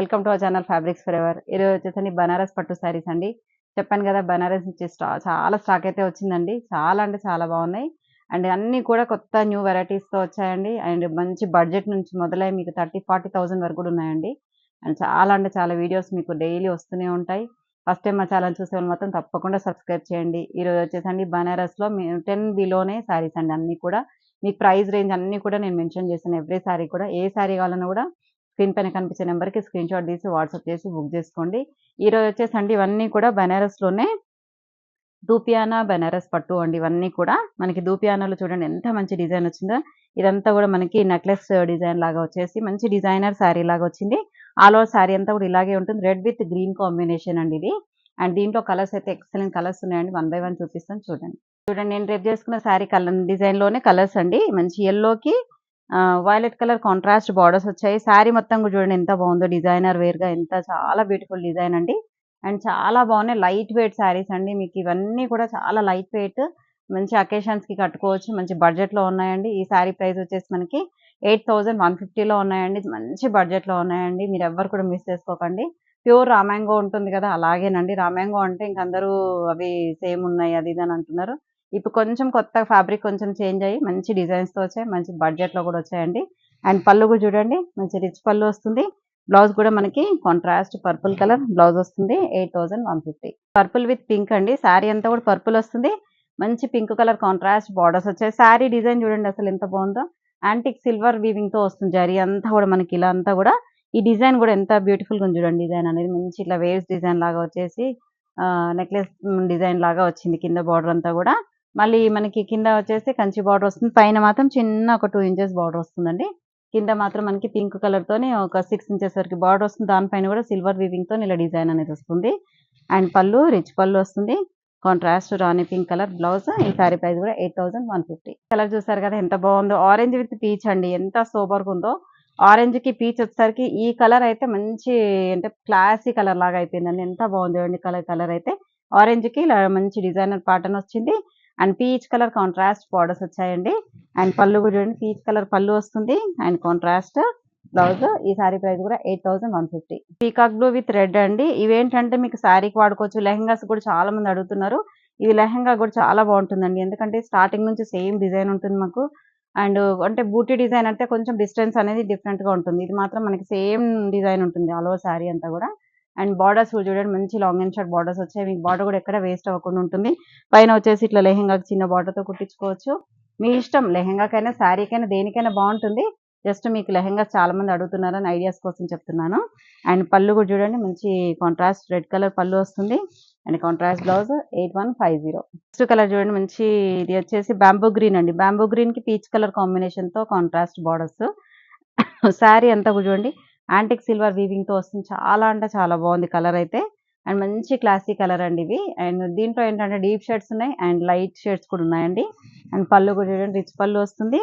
Welcome to our channel fabrics for ever. ఈరోజు వచ్చేసండి బనారస్ పట్టు శారీస్ అండి. చెప్పాను కదా బనారస్ నుంచి చాలా స్టాక్ అయితే వచ్చిందండి. చాలా అంటే చాలా బాగున్నాయి. అండ్ అన్నీ కూడా కొత్త న్యూ వెరైటీస్తో వచ్చాయండి. అండ్ మంచి బడ్జెట్ నుంచి మొదలై మీకు 30,000-40,000 వరకు కూడా ఉన్నాయండి. అండ్ చాలా అంటే చాలా వీడియోస్ మీకు డైలీ వస్తూనే ఉంటాయి. ఫస్ట్ టైం మా ఛానల్ చూసే వాళ్ళు మాత్రం తప్పకుండా సబ్స్క్రైబ్ చేయండి. ఈరోజు వచ్చేసండి బనారస్లో 10 బిలోనే శారీస్ అండి అన్నీ కూడా. మీకు ప్రైస్ రేంజ్ అన్నీ కూడా నేను మెన్షన్ చేశాను. ఎవ్రీ శారీ కూడా ఏ శారీ కావాలన్నా కూడా స్క్రీన్ పైన కనిపించే నెంబర్కి స్క్రీన్ షాట్ తీసి వాట్సాప్ చేసి బుక్ చేసుకోండి. ఈరోజు వచ్చేసండి ఇవన్నీ కూడా బనారస్లోనే దూపియానా బనారస్ పట్టు అండి. ఇవన్నీ కూడా మనకి దూపియానాలో చూడండి ఎంత మంచి డిజైన్ వచ్చిందో. ఇదంతా కూడా మనకి నెక్లెస్ డిజైన్ లాగా వచ్చేసి మంచి డిజైనర్ శారీ లాగా వచ్చింది. ఆల్ ఓవర్ శారీ అంతా కూడా ఇలాగే ఉంటుంది. రెడ్ విత్ గ్రీన్ కాంబినేషన్ అండి ఇది. అండ్ దీంట్లో కలర్స్ అయితే ఎక్సలెంట్ కలర్స్ ఉన్నాయండి. 1 బై 1 చూపిస్తాను చూడండి. చూడండి నేను రేపు చేసుకున్న శారీ కలర్ డిజైన్లోనే కలర్స్ అండి. మంచి ఎల్లోకి వైలెట్ కలర్ కాంట్రాస్ట్ బార్డర్స్ వచ్చాయి. శారీ మొత్తం కూడా చూడండి ఎంత బాగుందో. డిజైనర్ వేర్గా ఎంత చాలా బ్యూటిఫుల్ డిజైన్ అండి. అండ్ చాలా బాగున్నాయి. లైట్ వెయిట్ శారీస్ అండి. మీకు ఇవన్నీ కూడా చాలా లైట్ వెయిట్, మంచి అకేషన్స్కి కట్టుకోవచ్చు. మంచి బడ్జెట్లో ఉన్నాయండి. ఈ శారీ ప్రైస్ వచ్చేసి మనకి 8,150లో ఉన్నాయండి. మంచి బడ్జెట్లో ఉన్నాయండి. మీరు ఎవ్వరు కూడా మిస్ చేసుకోకండి. ప్యూర్ రామ్యాంగో ఉంటుంది కదా అలాగేనండి. రామ్యాంగో అంటే ఇంక అందరూ అవి సేమ్ ఉన్నాయి అది ఇది అని అంటున్నారు. ఇప్పుడు కొంచెం కొత్త ఫ్యాబ్రిక్ కొంచెం చేంజ్ అయ్యి మంచి డిజైన్స్తో వచ్చాయి. మంచి బడ్జెట్లో కూడా వచ్చాయండి. అండ్ పళ్ళు కూడా చూడండి మంచి రిచ్ పళ్ళు వస్తుంది. బ్లౌజ్ కూడా మనకి కాంట్రాస్ట్ పర్పుల్ కలర్ బ్లౌజ్ వస్తుంది. 8,150. పర్పుల్ విత్ పింక్ అండి. శారీ అంతా కూడా పర్పుల్ వస్తుంది. మంచి పింక్ కలర్ కాంట్రాస్ట్ బార్డర్స్ వచ్చాయి. శారీ డిజైన్ చూడండి అసలు ఎంత బాగుందో. యాంటిక్ సిల్వర్ వీవింగ్తో వస్తుంది. జరీ అంతా కూడా మనకి ఇలా అంతా కూడా ఈ డిజైన్ కూడా ఎంత బ్యూటిఫుల్గా ఉంది చూడండి. డిజైన్ అనేది మంచి ఇట్లా వేవ్స్ డిజైన్ లాగా వచ్చేసి నెక్లెస్ డిజైన్ లాగా వచ్చింది. కింద బార్డర్ అంతా కూడా మళ్ళీ మనకి కింద వచ్చేసి కంచి బార్డర్ వస్తుంది. పైన మాత్రం చిన్న ఒక 2 ఇంచెస్ బార్డర్ వస్తుందండి. కింద మాత్రం మనకి పింక్ కలర్ తోని ఒక 6 ఇంచెస్ వరకు బార్డర్ వస్తుంది. దానిపైన కూడా సిల్వర్ వీవింగ్ తో ఇలా డిజైన్ అనేది వస్తుంది. అండ్ పళ్ళు రిచ్ పళ్ళు వస్తుంది. కాంట్రాస్ట్ రాణి పింక్ కలర్ బ్లౌజ్. ఈ సారీ ప్రైస్ కూడా 8,150. కలర్ చూసారు కదా ఎంత బాగుందో. ఆరెంజ్ విత్ పీచ్ అండి. ఎంత సూపర్ గా ఉందో. ఆరెంజ్ కి పీచ్ వచ్చేసరికి ఈ కలర్ అయితే మంచి అంటే క్లాసీ కలర్ లాగా అయిపోయిందండి. ఎంత బాగుంది చూడండి కలర్ అయితే. ఆరెంజ్ కి ఇలా మంచి డిజైనర్ ప్యాటర్న్ వచ్చింది. And peach colour contrast borders వచ్చాయండి. అండ్ పళ్ళు కూడా చూడండి పీచ్ కలర్ పళ్ళు వస్తుంది. And contrast blouse. ఈ సారీ ప్రైస్ కూడా 8,150. పీకాక్ బ్లూ విత్ రెడ్ అండి. ఇవేంటంటే మీకు శారీకి వాడుకోవచ్చు. లెహంగాస్ కూడా చాలా మంది అడుగుతున్నారు. ఇది లెహంగా కూడా చాలా బాగుంటుందండి. ఎందుకంటే స్టార్టింగ్ నుంచి సేమ్ డిజైన్ ఉంటుంది మాకు. అండ్ అంటే బూటీ డిజైన్ అంటే కొంచెం డిస్టెన్స్ అనేది డిఫరెంట్ గా ఉంటుంది. ఇది మాత్రం మనకి సేమ్ డిజైన్ ఉంటుంది ఆల్ ఓవర్ శారీ అంతా కూడా. అండ్ బార్డర్స్ చూడండి మంచి లాంగ్ అండ్ షార్ట్ బార్డర్స్ వచ్చాయి. మీకు బార్డర్ కూడా ఎక్కడ వేస్ట్ అవ్వకుండా ఉంటుంది. పైన వచ్చేసి ఇట్లా లెహంగాకి చిన్న బార్డర్తో కుట్టించుకోవచ్చు. మీ ఇష్టం లెహంగాకైనా శారీకైనా దేనికైనా బాగుంటుంది. జస్ట్ మీకు లెహంగాస్ చాలా మంది అడుగుతున్నారని ఐడియాస్ కోసం చెప్తున్నాను. అండ్ పళ్ళు కూడా చూడండి మంచి కాంట్రాస్ట్ రెడ్ కలర్ పళ్ళు వస్తుంది. And contrast blouse 8,150. Next colour చూడండి మంచి ఇది వచ్చేసి బ్యాంబూ గ్రీన్ అండి. బ్యాంబూ గ్రీన్ కి పీచ్ కలర్ కాంబినేషన్ తో కాంట్రాస్ట్ బార్డర్స్. శారీ అంతా కూడా చూడండి యాంటిక్ సిల్వర్ వీవింగ్ తో వస్తుంది. చాలా అంటే చాలా బాగుంది కలర్ అయితే. అండ్ మంచి క్లాసీ కలర్ అండి ఇవి. అండ్ దీంట్లో ఏంటంటే డీప్ షేడ్స్ ఉన్నాయి అండ్ లైట్ షేడ్స్ కూడా ఉన్నాయండి. అండ్ పళ్ళు కూడా చూడండి రిచ్ పళ్ళు వస్తుంది.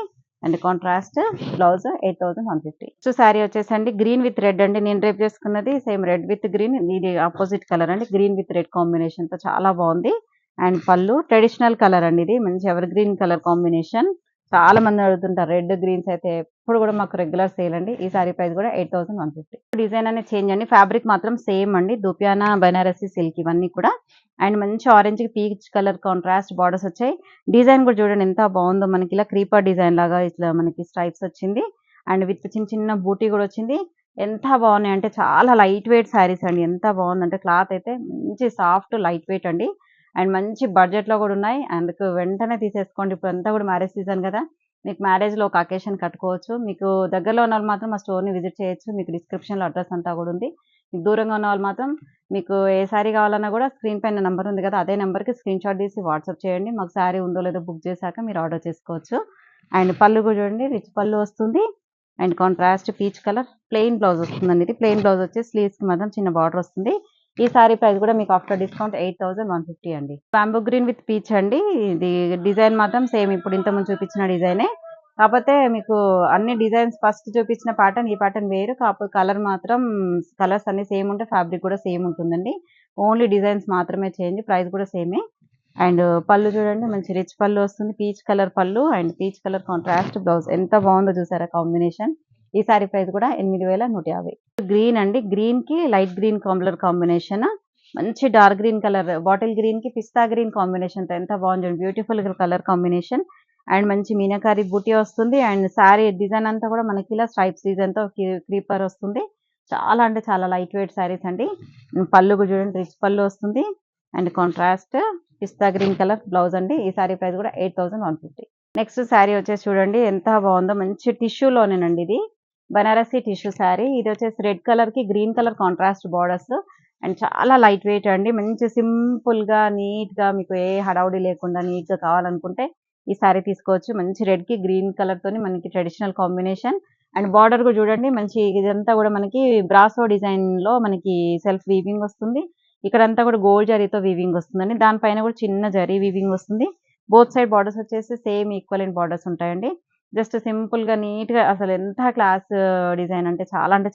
And contrast blouse 8,150. So saree వచ్చేసండి గ్రీన్ విత్ రెడ్ అండి. నేను రేపు చేసుకున్నది సేమ్ రెడ్ విత్ గ్రీన్. ఇది ఆపోజిట్ కలర్ అండి. గ్రీన్ విత్ రెడ్ కాంబినేషన్ తో చాలా బాగుంది. అండ్ పళ్ళు ట్రెడిషనల్ కలర్ అండి. ఇది మంచి ఎవర్ గ్రీన్ కలర్ కాంబినేషన్. చాలా మంది అడుగుతుంటారు. రెడ్ గ్రీన్స్ అయితే ఎప్పుడు కూడా మాకు రెగ్యులర్ సేల్ అండి. ఈ సారీ ప్రైస్ కూడా 8,150. డిజైన్ అనేది చేంజ్ అండి. ఫ్యాబ్రిక్ మాత్రం సేమ్ అండి. దూపియానా బనారసి సిల్క్ ఇవన్నీ కూడా. అండ్ మంచి ఆరెంజ్ కి పీచ్ కలర్ కాంట్రాస్ట్ బార్డర్స్ వచ్చాయి. డిజైన్ కూడా చూడండి ఎంత బాగుందో. మనకి ఇలా క్రీపర్ డిజైన్ లాగా ఇట్లా మనకి స్ట్రైప్స్ వచ్చింది. అండ్ విత్ చిన్న చిన్న బూటీ కూడా వచ్చింది. ఎంత బాగున్నాయి అంటే చాలా లైట్ వెయిట్ శారీస్ అండి. ఎంత బాగుందంటే క్లాత్ అయితే మంచి సాఫ్ట్ లైట్ వెయిట్ అండి. అండ్ మంచి బడ్జెట్లో కూడా ఉన్నాయి. అందుకు వెంటనే తీసేసుకోండి. ఇప్పుడు అంతా కూడా మ్యారేజ్ సీజన్ కదా. మీకు మ్యారేజ్లో ఒక అకేషన్ కట్టుకోవచ్చు. మీకు దగ్గరలో ఉన్న వాళ్ళు మాత్రం మా స్టోర్ని విజిట్ చేయొచ్చు. మీకు డిస్క్రిప్షన్లో అడ్రస్ అంతా కూడా ఉంది. మీకు దూరంగా ఉన్న వాళ్ళు మాత్రం మీకు ఏ శారీ కావాలన్నా కూడా స్క్రీన్ పైన నెంబర్ ఉంది కదా అదే నెంబర్కి స్క్రీన్ షాట్ తీసి వాట్సాప్ చేయండి. మాకు శారీ ఉందో లేదో బుక్ చేశాక మీరు ఆర్డర్ చేసుకోవచ్చు. అండ్ పళ్ళు కూడా చూడండి రిచ్ పళ్ళు వస్తుంది. And contrast peach colour plain blouse వస్తుందండి. ఇది ప్లెయిన్ బ్లౌజ్ వచ్చి స్లీవ్స్కి మాత్రం చిన్న బార్డర్ వస్తుంది. ఈ సారీ ప్రైస్ కూడా మీకు ఆఫ్టర్ డిస్కౌంట్ 8,150 అండి. బ్యాంబూ గ్రీన్ విత్ పీచ్ అండి. ఇది డిజైన్ మాత్రం సేమ్ ఇప్పుడు ఇంతకుముందు చూపించిన డిజైనే. కాకపోతే మీకు అన్ని డిజైన్స్ ఫస్ట్ చూపించిన ప్యాటర్న్ ఈ ప్యాటర్న్ వేరు. కాకపోతే కలర్ మాత్రం కలర్స్ అన్ని సేమ్ ఉంటాయి. ఫ్యాబ్రిక్ కూడా సేమ్ ఉంటుందండి. ఓన్లీ డిజైన్స్ మాత్రమే చేంజ్. ప్రైస్ కూడా సేమే. అండ్ పళ్ళు చూడండి మంచి రిచ్ పళ్ళు వస్తుంది. పీచ్ కలర్ పళ్ళు and peach colour contrast blouse. ఎంత బాగుందో చూసారా కాంబినేషన్. ఈ సారీ ప్రైస్ కూడా 8150. గ్రీన్ అండి, గ్రీన్ కి లైట్ గ్రీన్ కలర్ కాంబినేషన్, మంచి dark green colour, bottle green కి పిస్తా గ్రీన్ కాంబినేషన్ తో ఎంత బాగుంది, బ్యూటిఫుల్ కలర్ కాంబినేషన్. అండ్ మంచి మీనాకారి బూటీ వస్తుంది. అండ్ శారీ డిజైన్ అంతా కూడా మనకి ఇలా స్ట్రైప్స్ డిజైన్ తో క్రీపర్ వస్తుంది. చాలా అంటే చాలా లైట్ వెయిట్ శారీస్ అండి. పళ్ళు చూడండి, రిచ్ పళ్ళు వస్తుంది. And contrast pista green colour blouse అండి. ఈ శారీ ప్రైస్ కూడా 8150. నెక్స్ట్ శారీ వచ్చేసి చూడండి ఎంత బాగుందో, మంచి టిష్యూలోనేనండి ఇది, బనారసి టిష్యూ శారీ. ఇది వచ్చేసి రెడ్ కలర్ కి green colour contrast borders. And చాలా లైట్ వెయిట్ అండి, మంచి సింపుల్ గా నీట్ గా మీకు ఏ హడావుడి లేకుండా నీట్ గా కావాలనుకుంటే ఈ శారీ తీసుకోవచ్చు. మంచి రెడ్ కి గ్రీన్ కలర్ తోని మనకి ట్రెడిషనల్ కాంబినేషన్. అండ్ బార్డర్ కూడా చూడండి మంచి, ఇదంతా కూడా మనకి బ్రాసో డిజైన్ లో మనకి సెల్ఫ్ వీవింగ్ వస్తుంది. ఇక్కడంతా కూడా గోల్డ్ జరీతో వీవింగ్ వస్తుందండి. దానిపైన కూడా చిన్న జరీ వీవింగ్ వస్తుంది. బోత్ సైడ్ బార్డర్స్ వచ్చేసి సేమ్ ఈక్వల్ బార్డర్స్ ఉంటాయండి. జస్ట్ సింపుల్ గా నీట్ గా అసలు ఎంత క్లాస్ డిజైన్ అంటే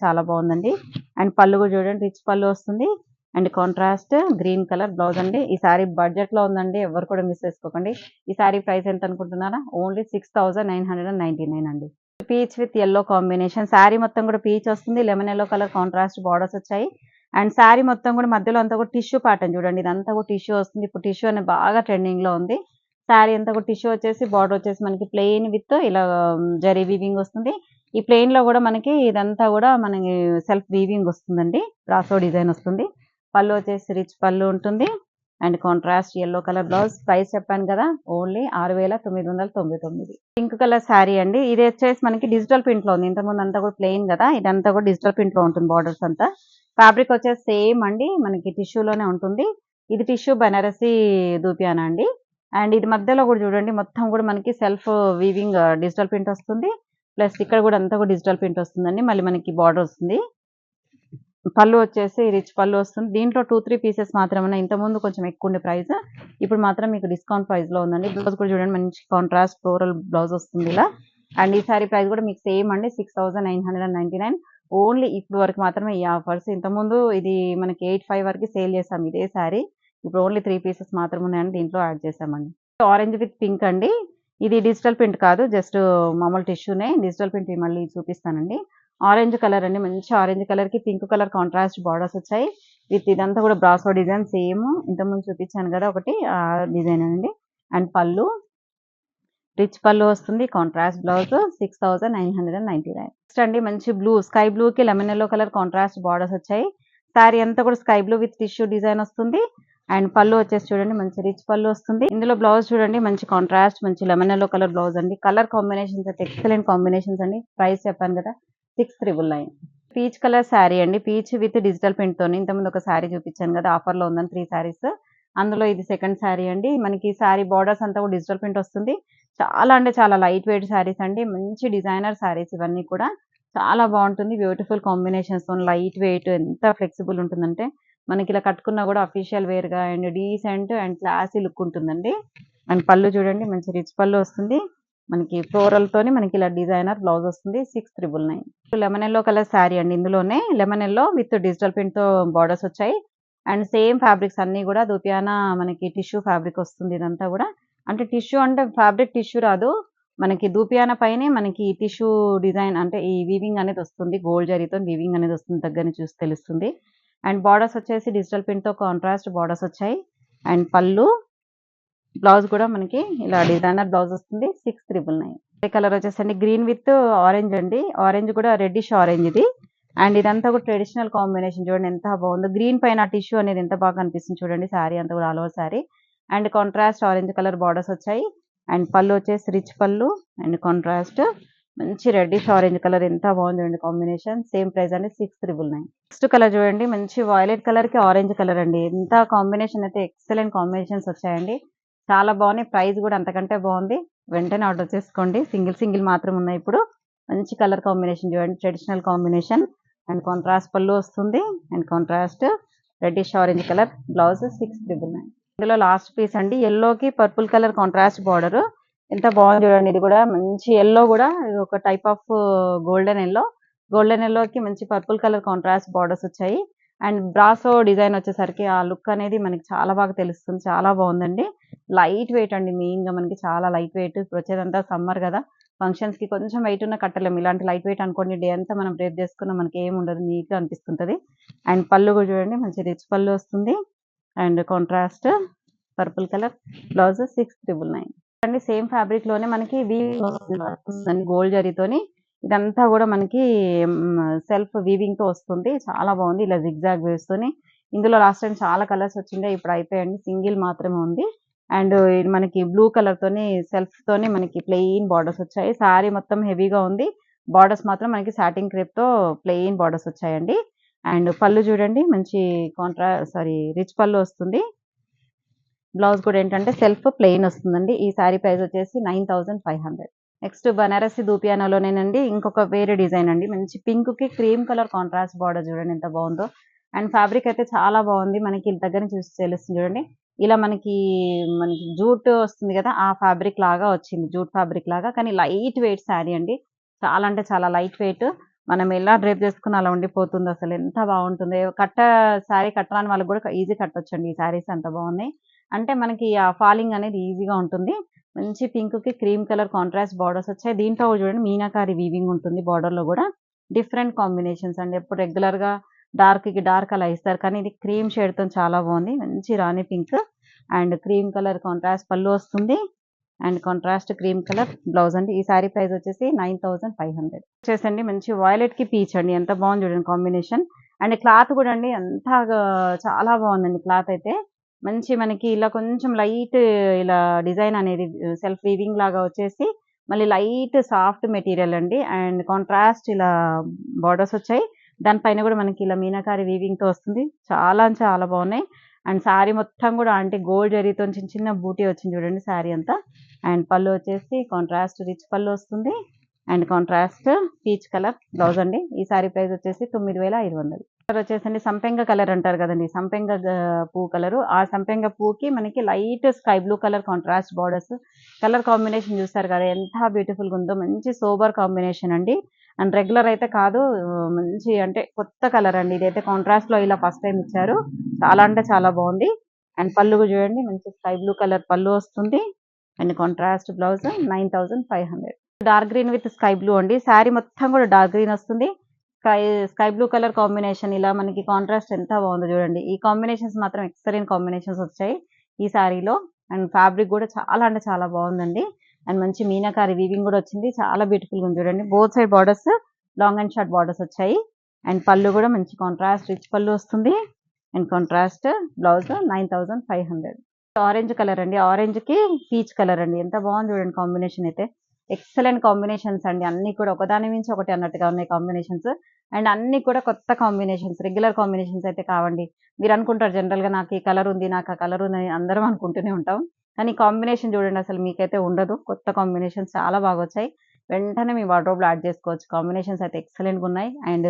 చాలా బాగుందండి. అండ్ పళ్ళు కూడా చూడండి, రిచ్ పళ్ళు వస్తుంది. And contrast green colour blouse అండి. ఈ సారీ బడ్జెట్ లో ఉందండి, ఎవరు కూడా మిస్ చేసుకోకండి. ఈ సారీ ప్రైస్ ఎంత అనుకుంటున్నారా? ఓన్లీ 6999 అండి. Peach with yellow combination, sari మొత్తం కూడా పీచ్ వస్తుంది. Lemon yellow colour contrast borders వచ్చాయి. అండ్ శారీ మొత్తం కూడా మధ్యలో అంతా కూడా టిష్యూ ప్యాటర్న్ చూడండి, ఇదంతా కూడా టిష్యూ వస్తుంది. ఇప్పుడు టిష్యూ అనేది బాగా ట్రెండింగ్ లో ఉంది. శారీ అంతా కూడా టిష్యూ వచ్చేసి బార్డర్ వచ్చేసి మనకి ప్లెయిన్ విత్ ఇలా జరీ వీవింగ్ వస్తుంది. ఈ ప్లెయిన్ లో కూడా మనకి ఇదంతా కూడా మనకి సెల్ఫ్ వీవింగ్ వస్తుందండి, బ్రాసో డిజైన్ వస్తుంది. పళ్ళు వచ్చేసి రిచ్ పళ్ళు ఉంటుంది. And contrast yellow colour blouse. Price చెప్పాను కదా, ఓన్లీ 6999. పింక్ కలర్ శారీ అండి. ఇది వచ్చేసి మనకి డిజిటల్ ప్రింట్ లో ఉంది. ఇంతకుముందు అంతా కూడా ప్లెయిన్ కదా, ఇదంతా కూడా డిజిటల్ ప్రింట్ లో ఉంటుంది బార్డర్స్ అంతా. ఫ్యాబ్రిక్ వచ్చేసి సేమ్ అండి, మనకి టిష్యూలోనే ఉంటుంది. ఇది టిష్యూ బనారసి దూపియానా అండి. అండ్ ఇది మధ్యలో కూడా చూడండి మొత్తం కూడా మనకి సెల్ఫ్ వీవింగ్ డిజిటల్ ప్రింట్ వస్తుంది. ప్లస్ ఇక్కడ కూడా అంతా కూడా డిజిటల్ ప్రింట్ వస్తుందండి. మళ్ళీ మనకి బార్డర్ వస్తుంది. పళ్ళు వచ్చేసి రిచ్ పళ్ళు వస్తుంది. దీంట్లో 2-3 పీసెస్ మాత్రమే, ఇంతకుముందు కొంచెం ఎక్కువ ఉండే ప్రైస్, ఇప్పుడు మాత్రం మీకు డిస్కౌంట్ ప్రైస్ లో ఉందండి. బ్లౌజ్ కూడా చూడండి మంచి కాంట్రాస్ట్ ఫ్లోరల్ బ్లౌజ్ వస్తుంది ఇలా. అండ్ ఈ సారీ ప్రైస్ కూడా మీకు సేమ్ అండి, 6999. ఓన్లీ ఇప్పుడు వరకు మాత్రమే ఈ ఆఫర్స్. ఇంతకుముందు ఇది మనకి 85 వరకు సేల్ చేసాం ఇదే సారీ. ఇప్పుడు ఓన్లీ 3 పీసెస్ మాత్రం ఉన్నాయని దీంట్లో యాడ్ చేసామండి. ఆరెంజ్ విత్ పింక్ అండి. ఇది డిజిటల్ ప్రింట్ కాదు, జస్ట్ మామూలు టిష్యూనే. డిజిటల్ ప్రింట్ మళ్ళీ చూపిస్తానండి. ఆరెంజ్ కలర్ అండి, మంచి ఆరెంజ్ కలర్ కి పింక్ కలర్ కాంట్రాస్ట్ బార్డర్స్ వచ్చాయి. విత్ ఇదంతా కూడా బ్రాసో డిజైన్ సేమ్ ఇంతకుముందు చూపించాను కదా ఒకటి, ఆ డిజైన్ అండి. అండ్ పళ్ళు రిచ్ పళ్ళు వస్తుంది. Contrast blouse 6999. నెక్స్ట్ అండి మంచి బ్లూ, స్కై బ్లూ కి lemon yellow colour contrast borders వచ్చాయి. శారీ అంతా కూడా sky blue with tissue design వస్తుంది. అండ్ పళ్ళు వచ్చేసి చూడండి మంచి రిచ్ పళ్ళు వస్తుంది. ఇందులో బ్లౌజ్ చూడండి మంచి కాంట్రాస్ట్ మంచి లెమన్ ఎల్లో కలర్ బ్లౌజ్ అండి. కలర్ కాంబినేషన్స్ అయితే ఎక్సలెంట్ కాంబినేషన్స్ అండి. ప్రైస్ చెప్పాను కదా, 6999. పీచ్ కలర్ శారీ అండి, పీచ్ విత్ డిజిటల్ ప్రింట్ తోని. ఇంతకుముందు ఒక శారీ చూపించాను కదా ఆఫర్ లో ఉందని, 3 శారీస్. అందులో ఇది సెకండ్ శారీ అండి. మనకి శారీ బార్డర్స్ అంతా కూడా డిజిటల్ ప్రింట్ వస్తుంది. చాలా అంటే చాలా లైట్ వెయిట్ శారీస్ అండి, మంచి డిజైనర్ శారీస్ ఇవన్నీ కూడా. చాలా బాగుంటుంది, బ్యూటిఫుల్ కాంబినేషన్స్ తో లైట్ వెయిట్, ఎంత ఫ్లెక్సిబుల్ ఉంటుందంటే మనకి ఇలా కట్టుకున్నా కూడా అఫీషియల్ వేర్ గా and decent and classy look ఉంటుందండి. అండ్ పళ్ళు చూడండి మంచి రిచ్ పళ్ళు వస్తుంది. మనకి ఫ్లోరల్ తోని మనకి ఇలా డిజైనర్ బ్లౌజ్ వస్తుంది. 6999. లెమన్ ఎల్లో కలర్ శారీ అండి. ఇందులోనే lemon yellow with digital print తో బార్డర్స్ వచ్చాయి. అండ్ సేమ్ ఫ్యాబ్రిక్స్ అన్ని కూడా దూపియానా మనకి టిష్యూ ఫ్యాబ్రిక్ వస్తుంది. ఇదంతా కూడా అంటే టిష్యూ అంటే ఫ్యాబ్రిక్ టిష్యూ రాదు, మనకి దూపియానా పైనే మనకి టిష్యూ డిజైన్ అంటే ఈ వీవింగ్ అనేది వస్తుంది. గోల్డ్ జరీతో వీవింగ్ అనేది వస్తుంది, దగ్గర నుంచి చూసి తెలుస్తుంది. అండ్ బార్డర్స్ వచ్చేసి డిజిటల్ ప్రింట్ తో కాంట్రాస్ట్ బార్డర్స్ వచ్చాయి. అండ్ పళ్ళు బ్లౌజ్ కూడా మనకి ఇలా డిజైనర్ బ్లౌజ్ వస్తుంది. 6999. కలర్ వచ్చేసండి గ్రీన్ విత్ ఆరెంజ్ అండి. ఆరెంజ్ కూడా రెడ్డిష్ ఆరెంజ్ ఇది. అండ్ ఇదంతా కూడా ట్రెడిషనల్ కాంబినేషన్ చూడండి ఎంత బాగుందో. గ్రీన్ పైన టిష్యూ అనేది ఎంత బాగా కనిపిస్తుంది చూడండి. శారీ అంతా కూడా all over sari. And contrast orange colour borders వచ్చాయి. అండ్ పళ్ళు వచ్చేసి రిచ్ పళ్ళు. అండ్ కాంట్రాస్ట్ మంచి రెడ్డిష్ ఆరెంజ్ కలర్ ఎంత బాగుంది చూడండి కాంబినేషన్. సేమ్ ప్రైస్ అండి, 6999. నెక్స్ట్ కలర్ చూడండి మంచి వైలెట్ కలర్ కి ఆరెంజ్ కలర్ అండి. ఎంత కాంబినేషన్ అయితే ఎక్సలెంట్ కాంబినేషన్స్ వచ్చాయండి, చాలా బాగున్నాయి. ప్రైస్ కూడా అంతకంటే బాగుంది. వెంటనే ఆర్డర్ చేసుకోండి. సింగిల్ మాత్రం ఉన్నాయి ఇప్పుడు. మంచి కలర్ కాంబినేషన్ చూడండి, ట్రెడిషనల్ కాంబినేషన్. అండ్ కాంట్రాస్ట్ పళ్ళు వస్తుంది. And contrast reddish orange colour blouse 6999. ఇందులో లాస్ట్ పీస్ అండి, ఎల్లోకి పర్పుల్ కలర్ కాంట్రాస్ట్ బార్డర్ ఎంత బాగుంది చూడండి. ఇది కూడా మంచి ఎల్లో, కూడా ఒక type of golden yellow. Golden ఎల్లోకి మంచి పర్పుల్ కలర్ కాంట్రాస్ట్ బార్డర్స్ వచ్చాయి. అండ్ బ్రాసో డిజైన్ వచ్చేసరికి ఆ లుక్ అనేది మనకి చాలా బాగా తెలుస్తుంది. చాలా బాగుందండి. లైట్ వెయిట్ అండి, మెయిన్ గా మనకి చాలా లైట్ వెయిట్. ఇప్పుడు వచ్చేదంతా సమ్మర్ కదా, ఫంక్షన్స్‌కి కొంచెం వెయిట్ ఉన్న కట్టలేము. ఇలాంటి లైట్ వెయిట్ అనుకోండి డే అంతా మనం డ్రేప్ చేసుకున్నా మనకేముండదు. నీట్‌గా అనిపిస్తుంటది. అండ్ పళ్ళు కూడా చూడండి మంచి రిచ్ పళ్ళు వస్తుంది. And contrast purple colour blouse 6,999 అండి. సేమ్ ఫ్యాబ్రిక్‌లోనే మనకి వీవింగ్ వస్తుందండి గోల్డ్ జరీతోని. ఇదంతా కూడా మనకి సెల్ఫ్ వీవింగ్‌తో వస్తుంది. చాలా బాగుంది. ఇలా జిగ్‌జాగ్ వేవ్స్‌తోని. ఇందులో లాస్ట్ టైమ్ చాలా కలర్స్ వచ్చిండే. ఇప్పుడు అయిపోయాయండి. సింగిల్ మాత్రమే ఉంది. అండ్ ఇది మనకి బ్లూ కలర్‌తోని సెల్ఫ్‌తోని మనకి ప్లెయిన్ బార్డర్స్ వచ్చాయి. సారీ మొత్తం హెవీగా ఉంది. బార్డర్స్ మాత్రం మనకి సాటిన్ క్రేప్‌తో ప్లెయిన్ బార్డర్స్ వచ్చాయండి. అండ్ పళ్ళు చూడండి మంచి రిచ్ పళ్ళు వస్తుంది. బ్లౌజ్ కూడా ఏంటంటే సెల్ఫ్ ప్లెయిన్ వస్తుందండి. ఈ సారీ ప్రైస్ వచ్చేసి 9,500. నెక్స్ట్ బనారసి దూపియానాలోనేనండి ఇంకొక వేరే డిజైన్ అండి. మంచి పింక్‌కి క్రీమ్ కలర్ కాంట్రాస్ట్ బార్డర్ చూడండి ఎంత బాగుందో. అండ్ ఫ్యాబ్రిక్ అయితే చాలా బాగుంది. మనకి దగ్గర నుంచి చూసి తెలుస్తుంది చూడండి. ఇలా మనకి జూట్ వస్తుంది కదా! ఆ ఫ్యాబ్రిక్ లాగా వచ్చింది. జూట్ ఫ్యాబ్రిక్ లాగా కానీ లైట్ వెయిట్ సారీ అండి. చాలా అంటే చాలా లైట్ వెయిట్. మనం ఎలా డ్రేప్ చేసుకున్నా అలా ఉండిపోతుంది అసలు. ఎంత బాగుంటుంది. సారీ కట్టరాని వాళ్ళకి కూడా ఈజీ కట్టొచ్చండి. ఈ సారీస్ అంత బాగున్నాయి. అంటే మనకి ఆ ఫాలింగ్ అనేది ఈజీగా ఉంటుంది. మంచి పింక్‌కి క్రీమ్ కలర్ కాంట్రాస్ట్ బార్డర్స్ వచ్చాయి. దీంట్లో కూడా చూడండి మీనాకారి వీవింగ్ ఉంటుంది బార్డర్‌లో కూడా. డిఫరెంట్ కాంబినేషన్స్ అండి. ఎప్పుడు రెగ్యులర్‌గా డార్క్‌కి డార్క్ అలా ఇస్తారు. కానీ ఇది క్రీమ్ షేడ్‌తోని చాలా బాగుంది. మంచి రాణి pink and cream colour contrast పళ్ళు వస్తుంది. And contrast cream colour blouse అండి. ఈ సారీ ప్రైస్ వచ్చేసి 9,500. వచ్చేసండి మంచి వాయిలెట్‌కి పీచ్ అండి. ఎంత బాగుంది చూడండి కాంబినేషన్. అండ్ క్లాత్ కూడా అండి అంతగా చాలా బాగుందండి క్లాత్ అయితే. మంచి మనకి ఇలా కొంచెం లైట్ ఇలా డిజైన్ అనేది సెల్ఫ్ వీవింగ్ లాగా వచ్చేసి మళ్ళీ లైట్ సాఫ్ట్ మెటీరియల్ అండి. అండ్ కాంట్రాస్ట్ ఇలా బార్డర్స్ వచ్చాయి. దానిపైన కూడా మనకి ఇలా మీనాకారి వీవింగ్‌తో వస్తుంది. చాలా అంటే చాలా బాగున్నాయి. అండ్ సారీ మొత్తం కూడా అంటే గోల్డ్ జరీతో చిన్న చిన్న బూటీ వచ్చింది చూడండి సారీ అంతా. అండ్ పళ్ళు వచ్చేసి కాంట్రాస్ట్ రిచ్ పళ్ళు వస్తుంది. And contrast peach colour blouse అండి. ఈ సారీ ప్రైస్ వచ్చేసి 9,500. కలర్ వచ్చేసండి సంపెంగ కలర్ అంటారు కదండి. సంపెంగ పువ్వు కలరు. ఆ సంపెంగ పువ్వుకి మనకి light sky blue colour contrast borders. Colour combination చూస్తారు కదా ఎంత బ్యూటిఫుల్‌గా ఉందో. మంచి సోబర్ కాంబినేషన్ అండి. అండ్ రెగ్యులర్ అయితే కాదు. మంచి అంటే కొత్త కలర్ అండి. ఇదైతే కాంట్రాస్ట్‌లో ఇలా ఫస్ట్ టైమ్ ఇచ్చారు. చాలా అంటే చాలా బాగుంది. అండ్ పళ్ళు కూడా చూడండి మంచి స్కై బ్లూ కలర్ పళ్ళు వస్తుంది. And contrast blouse 9,500. Dark green with sky blue అండి. సారీ మొత్తం కూడా డార్క్ గ్రీన్ వస్తుంది. Sky sky blue colour combination ఇలా మనకి కాంట్రాస్ట్ ఎంత బాగుందో చూడండి. ఈ కాంబినేషన్స్ మాత్రం ఎక్సలెంట్ కాంబినేషన్స్ వచ్చాయి ఈ సారీలో. అండ్ ఫ్యాబ్రిక్ కూడా చాలా అంటే చాలా బాగుందండి. అండ్ మంచి మీనాకారి వీవింగ్ కూడా వచ్చింది. చాలా బ్యూటిఫుల్‌గా ఉంది చూడండి. Both side borders long and short borders వచ్చాయి. అండ్ పళ్ళు కూడా మంచి కాంట్రాస్ట్ రిచ్ పళ్ళు వస్తుంది. And contrast blouse 9,500. Orange colour అండి. ఆరెంజ్‌కి పీచ్ కలర్ అండి. ఎంత బాగుంది చూడండి కాంబినేషన్ అయితే. ఎక్సలెంట్ కాంబినేషన్స్ అండి. అన్నీ కూడా ఒకదాని మించి ఒకటి అన్నట్టుగా ఉన్నాయి కాంబినేషన్స్. అండ్ అన్నీ కూడా కొత్త కాంబినేషన్స్. రెగ్యులర్ కాంబినేషన్స్ అయితే కావండి. మీరు అనుకుంటారు జనరల్‌గా నాకు ఈ కలర్ ఉంది, నాకు ఆ కలర్ ఉందని అందరం అనుకుంటూనే ఉంటాం. కానీ కాంబినేషన్ చూడండి అసలు మీకైతే ఉండదు. కొత్త కాంబినేషన్స్ చాలా బాగొచ్చాయి. వెంటనే మీ వార్డ్‌రోబ్‌లో యాడ్ చేసుకోవచ్చు. కాంబినేషన్స్ అయితే ఎక్సలెంట్‌గా ఉన్నాయి. అండ్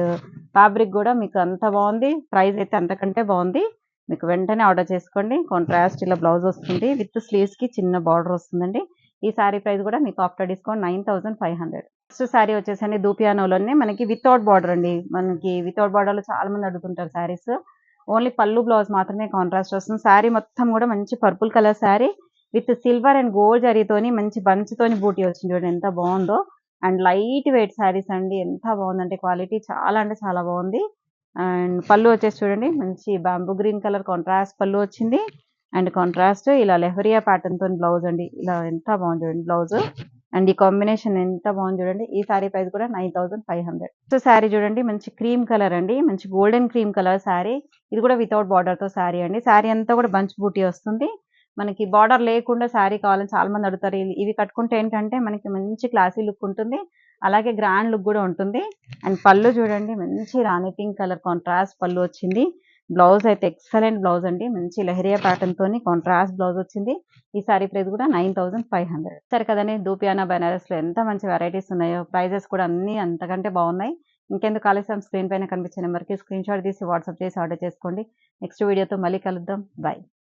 ఫ్యాబ్రిక్ కూడా మీకు అంత బాగుంది. ప్రైస్ అయితే అంతకంటే బాగుంది. మీకు వెంటనే ఆర్డర్ చేసుకోండి. కాంట్రాస్ట్ ఇలా బ్లౌజ్ వస్తుంది. విత్ స్లీవ్స్‌కి చిన్న బార్డర్ వస్తుందండి. ఈ సారీ ప్రైస్ కూడా మీకు ఆఫ్టర్ డిస్కౌంట్ 9,500. నెక్స్ట్ సారీ వచ్చేసండి దూపియానోలోనే మనకి వితౌట్ బార్డర్ అండి. మనకి వితౌట్ బార్డర్‌లో చాలా మంది అడుగుతుంటారు సారీస్. ఓన్లీ పళ్ళు బ్లౌజ్ మాత్రమే కాంట్రాస్ట్ వస్తుంది. సారీ మొత్తం కూడా మంచి purple colour saree with silver and gold జరీతోని మంచి బంచ్‌తోని బూటీ వచ్చింది చూడండి ఎంత బాగుందో. అండ్ లైట్ వెయిట్ సారీస్ అండి. ఎంత బాగుందంటే క్వాలిటీ చాలా అంటే చాలా బాగుంది. అండ్ పళ్ళు వచ్చేసి చూడండి మంచి బాంబూ గ్రీన్ కలర్ కాంట్రాస్ట్ పళ్ళు వచ్చింది. అండ్ కాంట్రాస్ట్ ఇలా లెహరియా ప్యాటర్న్ తోని బ్లౌజ్ అండి. ఇలా ఎంత బాగుంది చూడండి బ్లౌజ్. అండ్ ఈ కాంబినేషన్ ఎంత బాగుంది చూడండి. ఈ సారీ ప్రైస్ కూడా 9,500. నెక్స్ట్ సారీ చూడండి మంచి క్రీమ్ కలర్ అండి. మంచి గోల్డెన్ క్రీమ్ కలర్ సారీ. ఇది కూడా వితౌట్ బార్డర్ తో సారీ అండి. సారీ అంతా కూడా బంచ్ బూటీ వస్తుంది. మనకి బార్డర్ లేకుండా సారీ కావాలని చాలా మంది అడుగుతారు. ఇవి కట్టుకుంటే ఏంటంటే మనకి మంచి క్లాసీ లుక్ ఉంటుంది. అలాగే గ్రాండ్ లుక్ కూడా ఉంటుంది. అండ్ పళ్ళు చూడండి మంచి రాణి పింక్ కలర్ కాంట్రాస్ట్ పళ్ళు వచ్చింది. బ్లౌజ్ అయితే ఎక్సలెంట్ బ్లౌజ్ అండి. మంచి లెహరియా ప్యాటర్న్ తోని కాంట్రాస్ట్ బ్లౌజ్ వచ్చింది. ఈ సారీ ప్రైస్ కూడా 9,500. సరే కదండి దూపియానా బనారస్‌లో ఎంత మంచి వెరైటీస్ ఉన్నాయో. ప్రైజెస్ కూడా అన్నీ అంతకంటే బాగున్నాయి. ఇంకెందుకు ఆలస్యం స్క్రీన్ పైన కనిపించే నెంబర్‌కి స్క్రీన్‌షాట్ తీసి వాట్సాప్ చేసి ఆర్డర్ చేసుకోండి. నెక్స్ట్ వీడియోతో మళ్ళీ కలుద్దాం. బై.